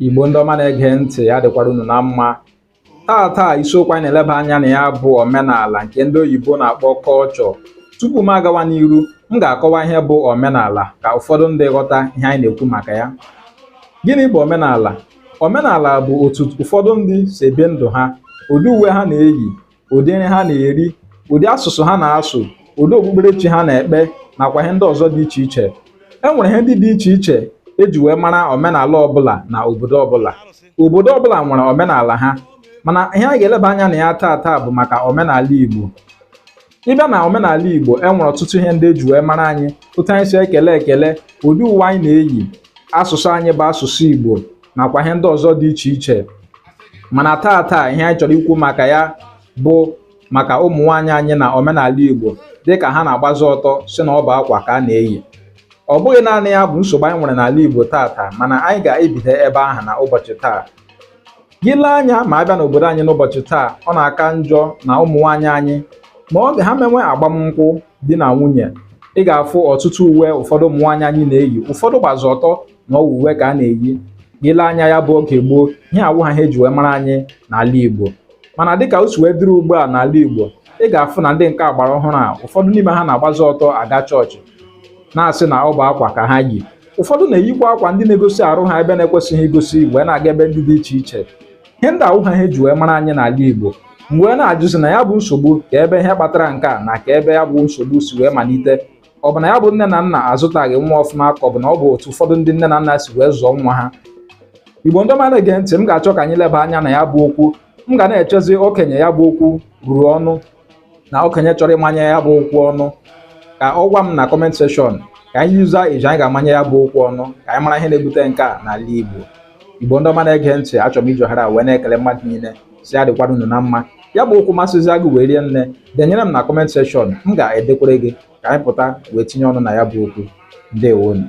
Igbo ndị ọma na-ege ntị, ya dịkwara unu na mma. Taa isiokwu anyị na-eleba anya na ya bụ omenala nke ndị oyibo na-akpọ culture. Tupu m agawa n'iru, m ga-akọwa ihe bụ omenala ka ụfọdụ ndị ghọta ihe anyị na-ekwu maka ya. Gịnị bụ omenala? Omenala bụ otu ụfọdụ ndị si ebi ndụ ha, ụdị uwe ha na-eyi, ụdị nri ha na-eri, ụdị asụsụ ha na-asụ, ụdị okpukperechi ha na-ekpe, nakwa ihe ndị ọzọ dị iche iche. E nwere ihe ndị dị iche iche eji wee mara omenala ọbụla na obodo ọbụla. Obodo ọbụla nwere omenala ha, mana ihe a ga-eleba anya na ya taa bụ maka omenala Igbo. Ịbịa na omenala Igbo, e nwere ọtụtụ ihe ndị eji wee mara anyị, otu anyị si ekele, ụdị uwe anyị na-eyi, asụsụ anyị bụ asụsụ Igbo, nakwa ihe ndị ọzọ dị iche iche. Mana taa ihe anyị chọrọ ikwu maka ya bụ maka ụmụ nwaanyị anyị na omenala Igbo, dịka ha na-agbazi ọtọ si na ọ bụ akwa ka a na-eyi. Ọ bụghị naanị ya bụ nsogbu anyị nwere n'ala Igbo taa, mana anyị ga-ebido ebe ahụ na ụbọchị taa. Gị lee anya ma abịa n'obodo anyị n'ụbọchị taa, ọ na-aka njọ na ụmụ nwaanyị anyị ma ọ ga ha menwe agbamnkwụ di na nwunye, ị ga-afụ ọtụtụ uwe ụfọdụ ụmụ nwaanyị anyị na-eyi. Ụfọdụ gbazi ọtọ na ọ bụ uwe ka a na-eyi. Gị lee anya ya bụ oge gboo, ihe awụ ha eji wee mara anyị n'ala Igbo. Mana dịka o si wee dịrị ugbu a n'ala Igbo, ị ga-afụ na ndị nke agbara ọhụrụ a, ụfọdụ n'ime ha na-agbazi ọtọ aga chọọchị na-asị na ọ bụ akwa ka ha yi. Ụfọdụ na-eyikwa akwa ndị na-egosi arụ ha ebe na-ekwesịghị igosi, wee na-aga ebe ndị dị iche iche. Ihe ndị awụ ha eji wee mara anyị n'ala Igbo. Mgbe na-ajụzi na ya bụ nsogbu ka ebe ihe kpatara nke a na ka ebe ya bụ nsogbu si wee malite. Ọ bụ na ya bụ nne na nna azụtaghị nwa ọfụma, ka ọ bụ na ọ bụ otu ụfọdụ ndị nne na nna si wee zụọ nwa ha. Igbo ndị ọma na-ege ntị, m ga-achọ ka anyị leba anya na ya bụ okwu. M ga na-echezi okenye ya bụ okwu ruru ọnụ na okenye chọrọ ịmanye ya bụ okwu ọnụ, ka ọ gwa m na comment section ka anyị yuza iji anyị ga-amanye ya bụ okwu ọnụ, ka anyị mara ihe na-ebute nke a n'ala Igbo. Igbo ndị ọma na-ege ntị, achọrọ m iji ohere a wee na-ekele mmadụ niile si ya dịkwara unu na mma. Ya bụ okwu masịzi agụ wee rie nne, denyere m na comment section, m ga-edekwere gị ka anyị pụta wee tinye ọnụ na ya bụ okwu. Ndewonu.